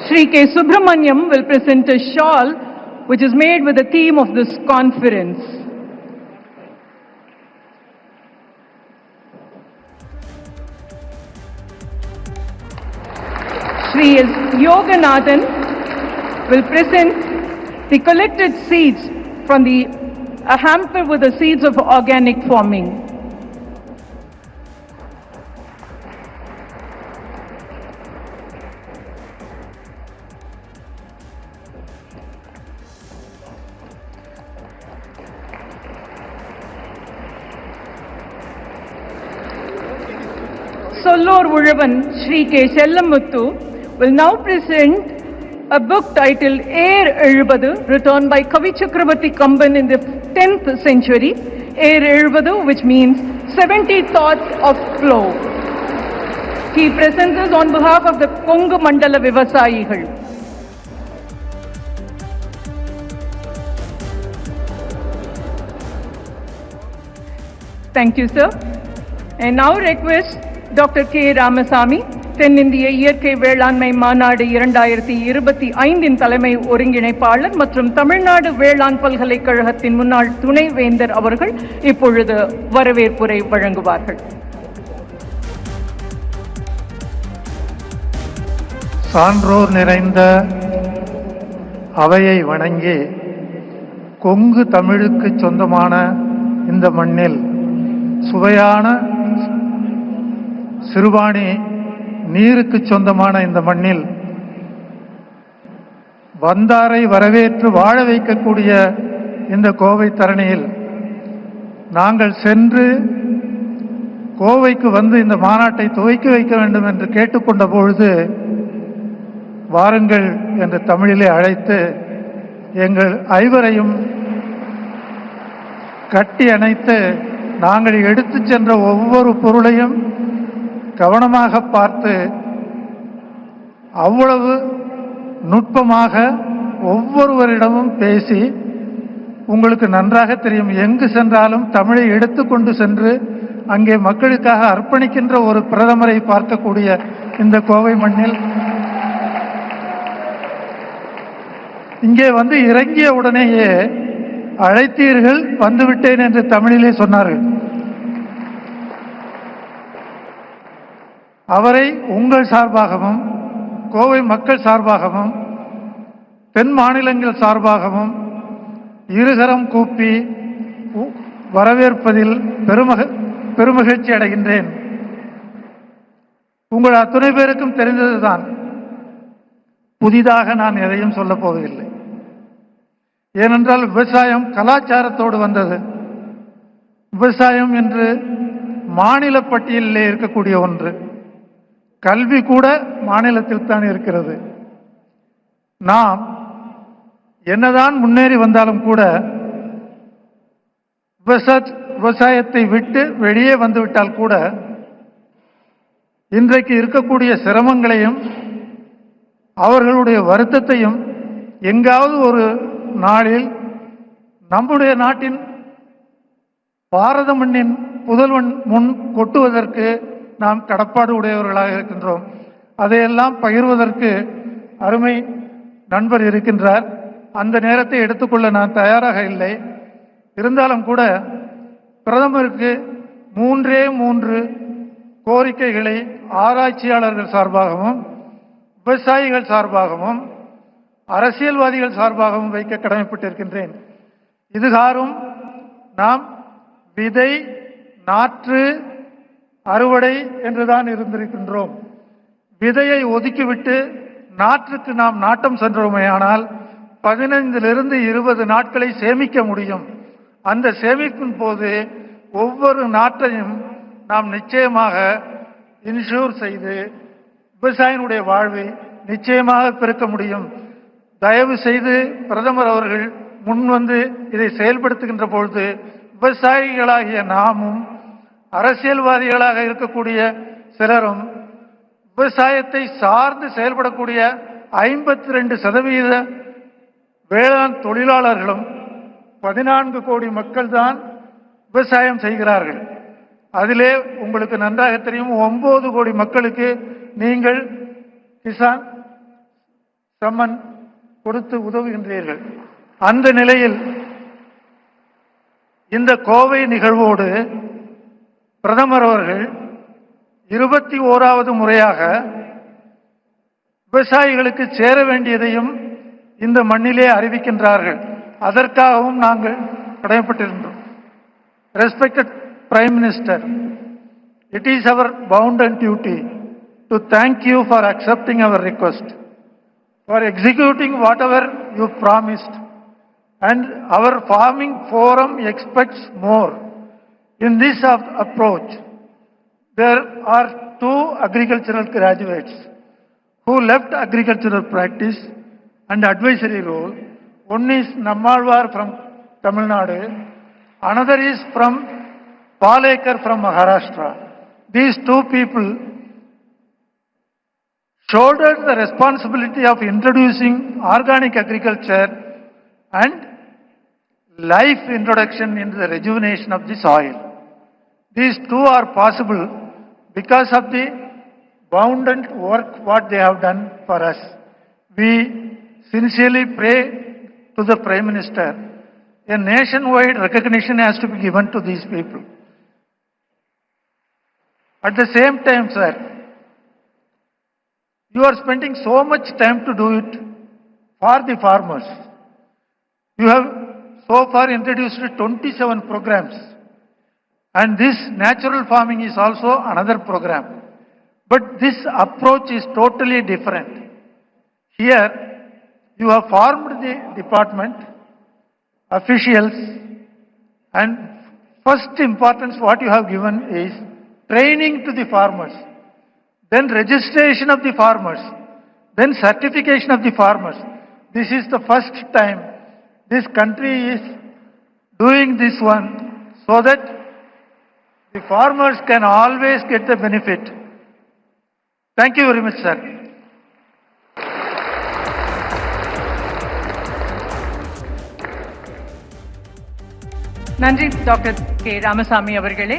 Sri K. Subramaniam will present a shawl which is made with the theme of this conference. Sri S. Yoganathan will present the collected seeds from a hamper with the seeds of organic farming. Sollor Ulavan Sri K. Sellamuthu will now present a book titled Air Ezhubadu, written by Kavi Chakravarti Kamban in the 10th century. Air Ezhubadu, which means 70 thoughts of flow. He presents this on behalf of the Kongu Mandala Vivasayigal. Thank you, sir. I now request Dr. K. Ramasamy, தென்னிந்திய இயற்கை வேளாண்மை மாநாடு 2025 தலைமை ஒருங்கிணைப்பாளர் மற்றும் தமிழ்நாடு வேளாண் பல்கலைக்கழகத்தின் முன்னாள் துணைவேந்தர் அவர்கள் இப்பொழுது வரவேற்புரை வழங்குவார்கள். சான்றோர் நிறைந்த அவையை வணங்கி கொங்கு தமிழுக்கு சொந்தமான இந்த மண்ணில் சுவையான சிறுவாணி நீருக்கு சொந்தமான இந்த மண்ணில் வந்தாரை வரவேற்று வாழ வைக்கக்கூடிய இந்த கோவை தரணியில் நாங்கள் சென்று கோவைக்கு வந்து இந்த மாநாட்டை துவக்கி வைக்க வேண்டும் என்று கேட்டுக்கொண்ட பொழுது வாருங்கள் என்று தமிழிலே அழைத்து எங்கள் ஐவரையும் கட்டி அணைத்து நாங்கள் எடுத்து சென்ற ஒவ்வொரு பொருளையும் கவனமாக பார்த்து அவ்வளவு நுட்பமாக ஒவ்வொருவரிடமும் பேசி உங்களுக்கு நன்றாக தெரியும், எங்கு சென்றாலும் தமிழை எடுத்துக்கொண்டு சென்று அங்கே மக்களுக்காக அர்ப்பணிக்கின்ற ஒரு பிரதமரை பார்க்கக்கூடிய இந்த கோவை மண்ணில் இங்கே வந்து இறங்கிய உடனேயே அழைத்தீர்கள், வந்துவிட்டேன் என்று தமிழிலே சொன்னார்கள். அவரை உங்கள் சார்பாகவும் கோவை மக்கள் சார்பாகவும் தென் மாநிலங்கள் சார்பாகவும் இருகரம் கூப்பி வரவேற்பதில் பெருமகிழ்ச்சி அடைகின்றேன். உங்கள் அத்துணை பேருக்கும் தெரிந்ததுதான், புதிதாக நான் எதையும் சொல்லப் போவதில்லை. ஏனென்றால் விவசாயம் கலாச்சாரத்தோடு வந்தது. விவசாயம் என்று மாநில பட்டியலிலே இருக்கக்கூடிய ஒன்று. கல்வி கூட மாநிலத்தில் தான் இருக்கிறது. நாம் என்னதான் முன்னேறி வந்தாலும் கூட விவசாயத்தை விட்டு வெளியே வந்துவிட்டால் கூட இன்றைக்கு இருக்கக்கூடிய சிரமங்களையும் அவர்களுடைய வருத்தத்தையும் எங்காவது ஒரு நாளில் நம்முடைய நாட்டின் பாரத மண்ணின் புதல்வன் முன் கொட்டுவதற்கு நாம் கடப்பாடு உடையவர்களாக இருக்கின்றோம். அதையெல்லாம் பகிர்வதற்கு அருமை நண்பர் இருக்கின்றார். அந்த நேரத்தை எடுத்துக்கொள்ள நான் தயாராக இல்லை. இருந்தாலும் கூட பிரதமருக்கு 3 கோரிக்கைகளை ஆராய்ச்சியாளர்கள் சார்பாகவும் விவசாயிகள் சார்பாகவும் அரசியல்வாதிகள் சார்பாகவும் வைக்க கடமைப்பட்டிருக்கின்றேன். இதுகாரும் நாம் விதை, நாற்று, அறுவடை என்றுதான் இருந்திருக்கின்றோம். விதையை ஒதுக்கிவிட்டு நாற்றுக்கு நாம் நாட்டம் சென்றோமேயானால் 15 to 20 நாட்களை சேமிக்க முடியும். அந்த சேமிப்பின் போது ஒவ்வொரு நாட்டையும் நாம் நிச்சயமாக இன்சூர் செய்து விவசாயினுடைய வாழ்வை நிச்சயமாக பெருக்க முடியும். தயவு செய்து பிரதமர் அவர்கள் முன்வந்து இதை செயல்படுத்துகின்ற பொழுது விவசாயிகளாகிய நாமும் அரசியல்வாதிகளாக இருக்கக்கூடிய சிலரும் விவசாயத்தை சார்ந்து செயல்படக்கூடிய 52% வேளாண் தொழிலாளர்களும் 14 கோடி மக்கள் தான் விவசாயம் செய்கிறார்கள். அதிலே உங்களுக்கு நன்றாக தெரியும் 9 கோடி மக்களுக்கு நீங்கள் கிசான் சம்மன் கொடுத்து உதவுகின்றீர்கள். அந்த நிலையில் இந்த கோவை நிகழ்வோடு பிரதமர் அவர்கள் 21வது முறையாக விவசாயிகளுக்கு சேர வேண்டியதையும் இந்த மண்ணிலே அறிவிக்கின்றார்கள். அதற்காகவும் நாங்கள் கடமைப்பட்டிருந்தோம். Respected Prime Minister, it is our bounden duty to thank you for accepting our request, for executing whatever you promised, and our farming forum expects more. In this approach, there are 2 agricultural graduates who left agricultural practice and advisory role. One is Nammalwar from Tamil Nadu, another is from Palekar from Maharashtra. These 2 people shouldered the responsibility of introducing organic agriculture and life introduction into the rejuvenation of the soil. These 2 are possible because of the abundant work what they have done for us. We sincerely pray to the Prime Minister, a nationwide recognition has to be given to these people. At the same time, sir, you are spending so much time to do it for the farmers. You have so far introduced 27 programs, and this natural farming is also another program. But this approach is totally different. Here, you have formed the department, officials, and first importance what you have given is training to the farmers, then registration of the farmers, then certification of the farmers. This is the first time this country is doing this one so that the farmers can always get the benefit. Thank you very much, sir. நன்றி doctor K Ramasamy அவர்களே.